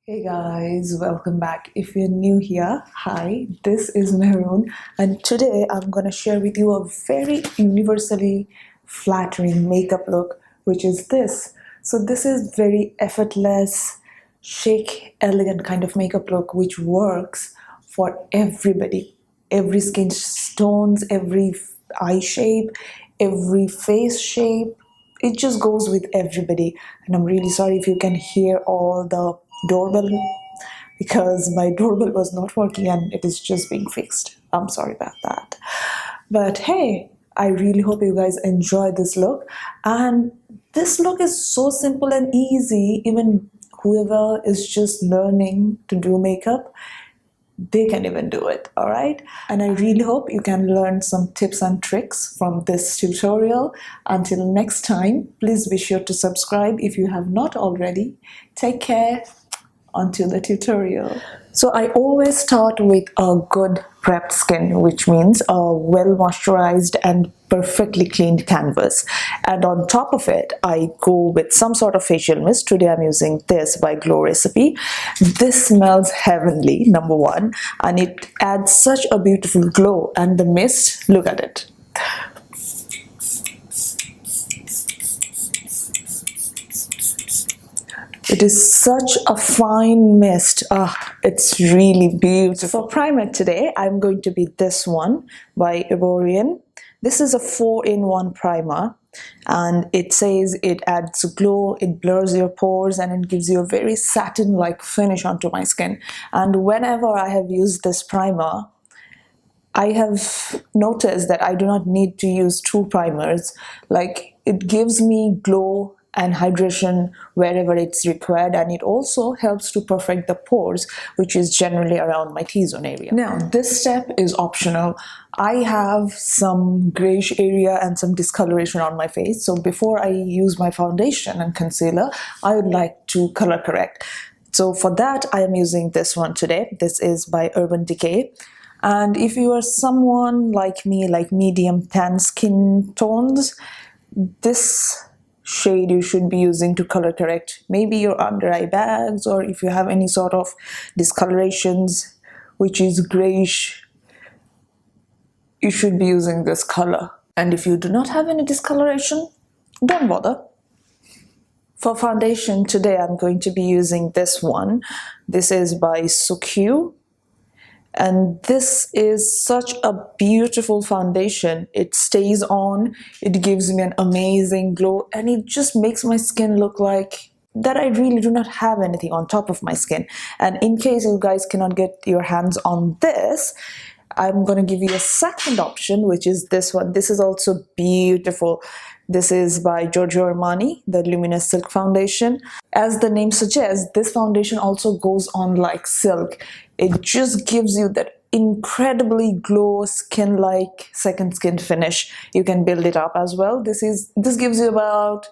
Hey guys, welcome back. If you're new here, hi, this is Mehrun, and today I'm gonna share with you a very universally flattering makeup look, which is this. So this is very effortless, chic, elegant kind of makeup look which works for everybody. Every skin tones, every eye shape, every face shape. It just goes with everybody. And I'm really sorry if you can hear all the doorbell because my doorbell was not working and it is just being fixed. I'm sorry about that. But hey, I really hope you guys enjoy this look. And this look is so simple and easy. Even whoever is just learning to do makeup, they can even do it, all right? And I really hope you can learn some tips and tricks from this tutorial. Until next time, please be sure to subscribe if you have not already. Take care. Until the tutorial. So I always start with a good prepped skin, which means a well moisturized and perfectly cleaned canvas. And on top of it, I go with some sort of facial mist. Today I'm using this by Glow Recipe. This smells heavenly, number one, and it adds such a beautiful glow. And the mist, look at it. It is such a fine mist. It's really beautiful. For primer today, I'm going to be this one by Eborian. This is a 4-in-1 primer, and it says it adds glow, it blurs your pores, and it gives you a very satin-like finish onto my skin. And whenever I have used this primer, I have noticed that I do not need to use 2 primers. Like, it gives me glow and hydration wherever it's required, and it also helps to perfect the pores, which is generally around my T-zone area. Now, this step is optional. I have some grayish area and some discoloration on my face, so before I use my foundation and concealer, I would like to color correct. So for that, I am using this one today. This is by Urban Decay. And if you are someone like me, like medium tan skin tones, this shade you should be using to color correct maybe your under eye bags, or if you have any sort of discolorations which is grayish, you should be using this color. And if you do not have any discoloration, don't bother. For foundation today, I'm going to be using this one. This is by SUQQU. And this is such a beautiful foundation. It stays on, it gives me an amazing glow, and it just makes my skin look like that I really do not have anything on top of my skin. And in case you guys cannot get your hands on this, I'm gonna give you a second option, which is this one. This is also beautiful. This is by Giorgio Armani, the Luminous Silk Foundation. As the name suggests, this foundation also goes on like silk. It just gives you that incredibly glow skin-like second skin finish. You can build it up as well. This gives you about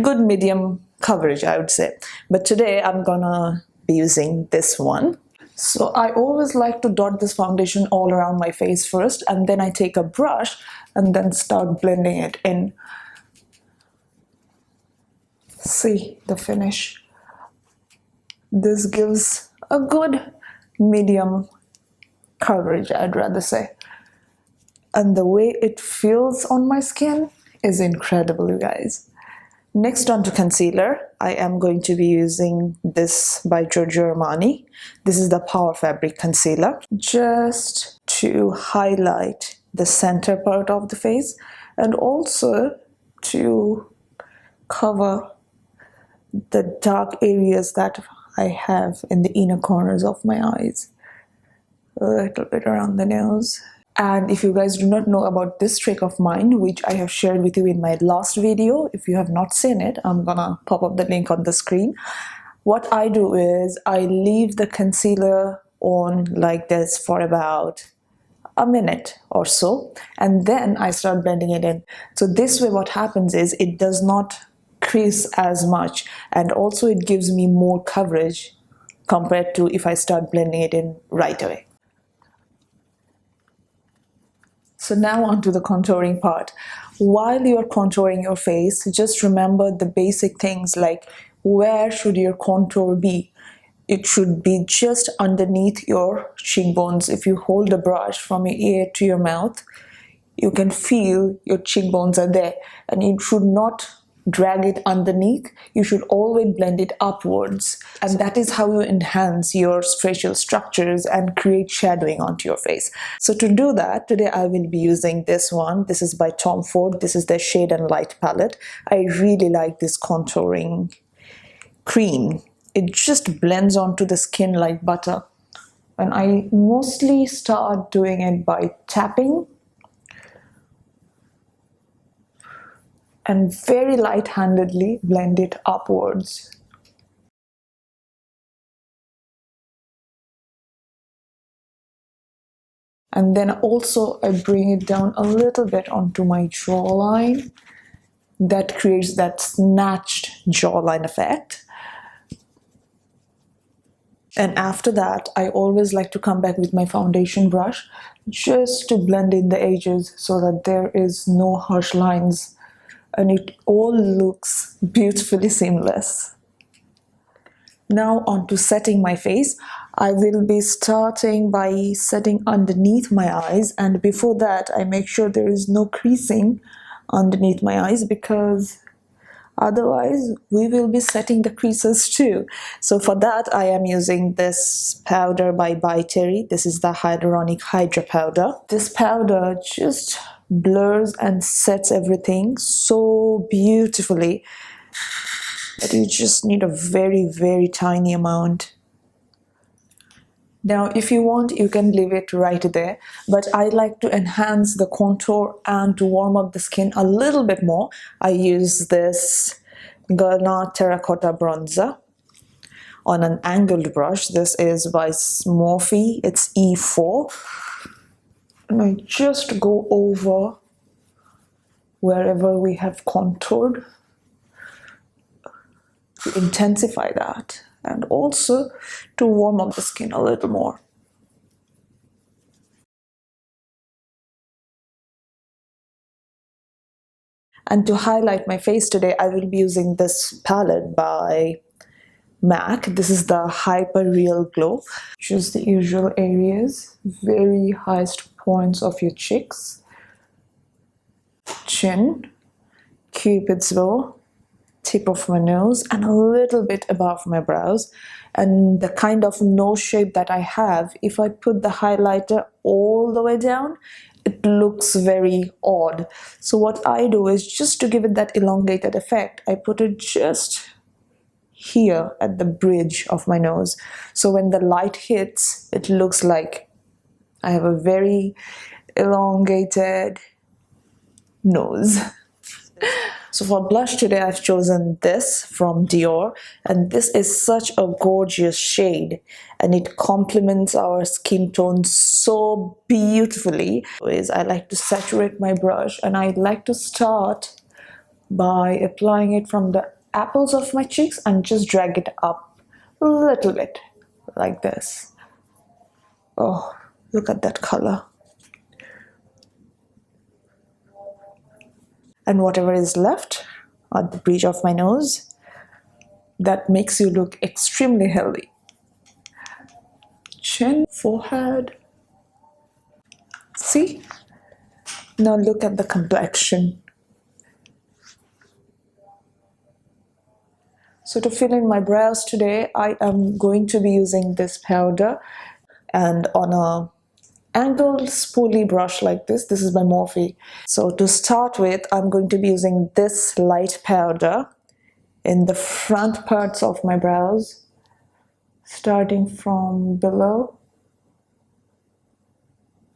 good medium coverage, I would say. But today I'm gonna be using this one. So I always like to dot this foundation all around my face first, and then I take a brush and then start blending it in. See the finish. This gives a good medium coverage, I'd rather say. And the way it feels on my skin is incredible, you guys. Next, on to concealer. I am going to be using this by Giorgio Armani. This is the Power Fabric Concealer, just to highlight the center part of the face and also to cover the dark areas that I have in the inner corners of my eyes, a little bit around the nose. And if you guys do not know about this trick of mine, which I have shared with you in my last video, if you have not seen it, I'm gonna pop up the link on the screen. What I do is I leave the concealer on like this for about a minute or so, and then I start blending it in. So this way what happens is it does not crease as much, and also it gives me more coverage compared to if I start blending it in right away. So now on to the contouring part. While you're contouring your face, just remember the basic things like where should your contour be? it should be just underneath your cheekbones. If you hold the brush from your ear to your mouth, you can feel your cheekbones are there, and you should not drag it underneath. You should always blend it upwards, and that is how you enhance your facial structures and create shadowing onto your face. So to do that, today I will be using this one. This is by Tom Ford. This is their Shade and Light palette. I really like this contouring cream. It just blends onto the skin like butter, and I mostly start doing it by tapping and very light-handedly blend it upwards. And then also I bring it down a little bit onto my jawline. That creates that snatched jawline effect. And after that, I always like to come back with my foundation brush just to blend in the edges so that there is no harsh lines and it all looks beautifully seamless. Now on to setting my face. I will be starting by setting underneath my eyes, and before that I make sure there is no creasing underneath my eyes, because otherwise we will be setting the creases too. So for that I am using this powder by Terry. This is the hyaluronic hydra powder. This powder just blurs and sets everything so beautifully that you just need a very tiny amount. Now if you want, you can leave it right there, but I like to enhance the contour and to warm up the skin a little bit more. I use this Ghana terracotta bronzer on an angled brush. This is by Morphe, it's E4, and I just go over wherever we have contoured to intensify that, and also to warm up the skin a little more. And to highlight my face today, I will be using this palette by MAC. This is the Hyper Real Glow. Choose the usual areas, very highest points of your cheeks, chin, Cupid's bow, tip of my nose, and a little bit above my brows. And the kind of nose shape that I have, if I put the highlighter all the way down, it looks very odd. So what I do is, just to give it that elongated effect, I put it just here at the bridge of my nose. So when the light hits, it looks like I have a very elongated nose. So for blush today, I've chosen this from Dior, and this is such a gorgeous shade and it complements our skin tone so beautifully. I like to saturate my brush, and I like to start by applying it from the apples of my cheeks and just drag it up a little bit like this. Oh, look at that color. And whatever is left at the bridge of my nose, that makes you look extremely healthy. Chin, forehead. See? Now look at the complexion. So to fill in my brows today, I am going to be using this powder, and on a angled spoolie brush like this is by Morphe. So to start with, I'm going to be using this light powder in the front parts of my brows, starting from below.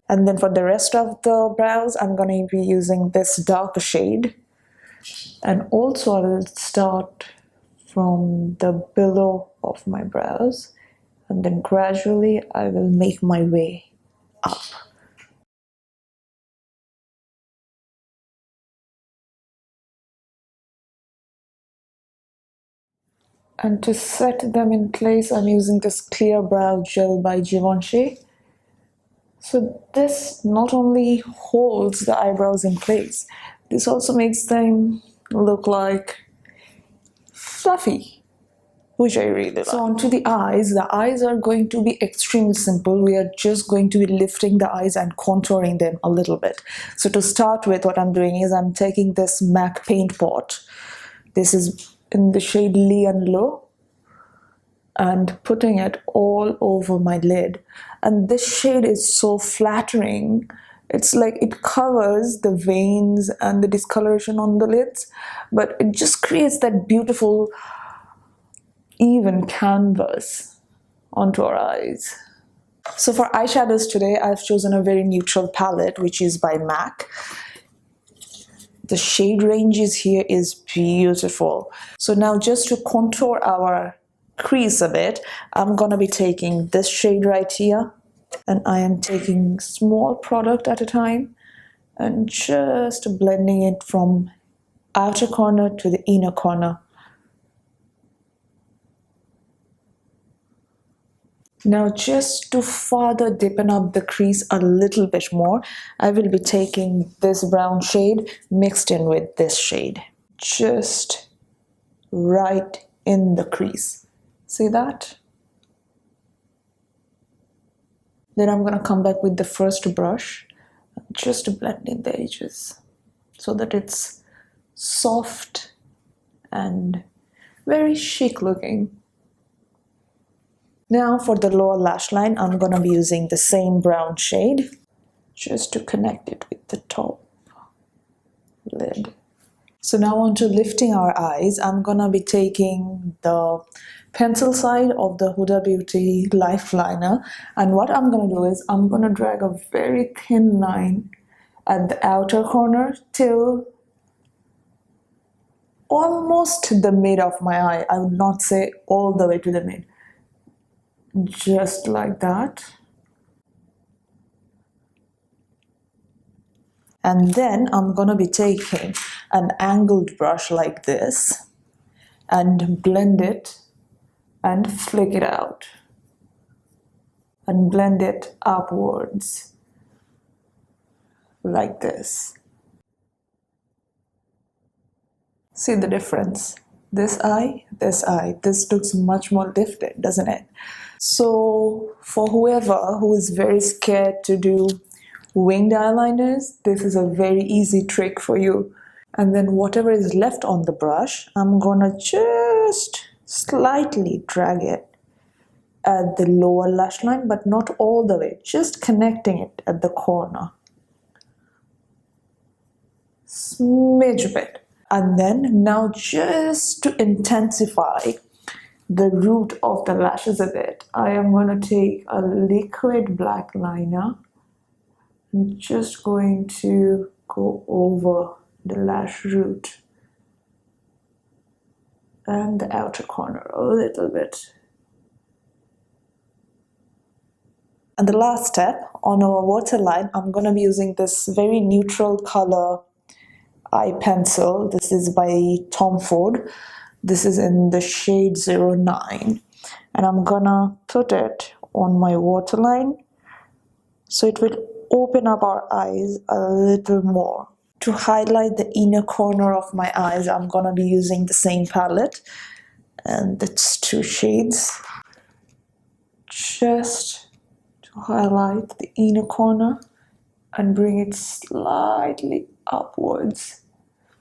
And then for the rest of the brows, I'm going to be using this darker shade. And also I will start from the below of my brows, and then gradually I will make my way up. And to set them in place, I'm using this clear brow gel by Givenchy. So this not only holds the eyebrows in place, this also makes them look like fluffy. which I really like. So onto the eyes are going to be extremely simple. We are just going to be lifting the eyes and contouring them a little bit. So to start with, what I'm doing is I'm taking this MAC paint pot. This is in the shade Lian Lo, and putting it all over my lid. And this shade is so flattering. It's like it covers the veins and the discoloration on the lids, but it just creates that beautiful even canvas onto our eyes. So for eyeshadows today, I've chosen a very neutral palette, which is by MAC. The shade ranges here is beautiful. So now just to contour our crease a bit, I'm gonna be taking this shade right here, and I am taking small product at a time and just blending it from outer corner to the inner corner. Now just to further deepen up the crease a little bit more, I will be taking this brown shade mixed in with this shade, just right in the crease. See that? Then I'm gonna come back with the first brush, just to blend in the edges so that it's soft and very chic looking. Now for the lower lash line, I'm gonna be using the same brown shade just to connect it with the top lid. So now on to lifting our eyes, I'm gonna be taking the pencil side of the Huda Beauty Life Liner, and what I'm gonna do is I'm gonna drag a very thin line at the outer corner till almost the mid of my eye. I would not say all the way to the mid. Just like that. And then I'm gonna be taking an angled brush like this and blend it and flick it out and blend it upwards like this. See the difference? This eye, this looks much more lifted, doesn't it? So for whoever who is very scared to do winged eyeliners, this is a very easy trick for you. And then whatever is left on the brush, I'm gonna just slightly drag it at the lower lash line, but not all the way, just connecting it at the corner. Smidge bit. And then now just to intensify the root of the lashes a bit, I am going to take a liquid black liner and just going to go over the lash root and the outer corner a little bit. And the last step, on our waterline, I'm going to be using this very neutral color eye pencil. This is by Tom Ford. This is in the shade 09, and I'm gonna put it on my waterline so it will open up our eyes a little more. To highlight the inner corner of my eyes, I'm gonna be using the same palette, and it's 2 shades, just to highlight the inner corner and bring it slightly upwards.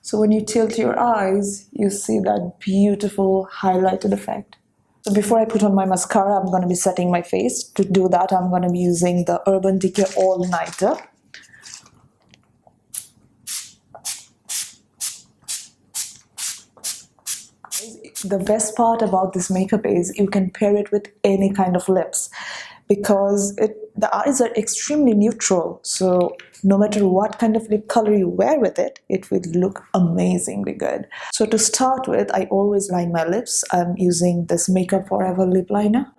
So when you tilt your eyes, you see that beautiful highlighted effect. So before I put on my mascara, I'm going to be setting my face. To do that, I'm going to be using the Urban Decay All Nighter. The best part about this makeup is you can pair it with any kind of lips, because the eyes are extremely neutral, so no matter what kind of lip color you wear with it, it will look amazingly good. So to start with, I always line my lips. I'm using this Makeup Forever lip liner.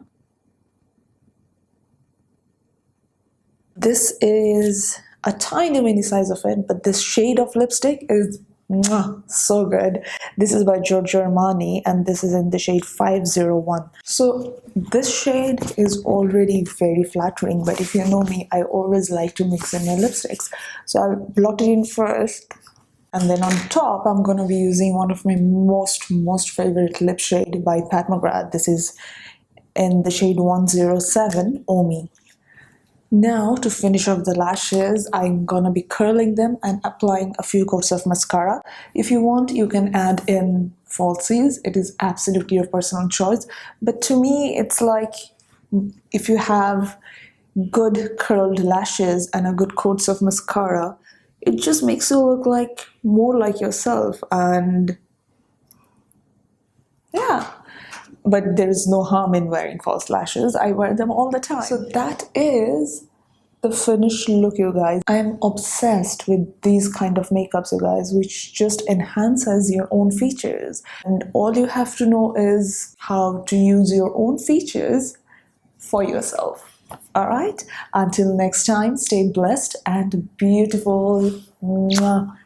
This is a tiny mini size of it, but this shade of lipstick is so good. This is by Giorgio Armani, and this is in the shade 501. So this shade is already very flattering, but if you know me, I always like to mix in my lipsticks. So I'll blot it in first And then on top, I'm going to be using one of my most favorite lip shade by Pat McGrath. This is in the shade 107 Omi. Now to finish off the lashes, I'm gonna be curling them and applying a few coats of mascara. If you want, you can add in falsies. It is absolutely your personal choice. But to me, it's like if you have good curled lashes and a good coats of mascara, it just makes you look like more like yourself. And yeah, but there is no harm in wearing false lashes. I wear them all the time. So that is the finished look, you guys. I am obsessed with these kind of makeups, you guys, which just enhances your own features. And all you have to know is how to use your own features for yourself. All right, until next time, stay blessed and beautiful. Mwah.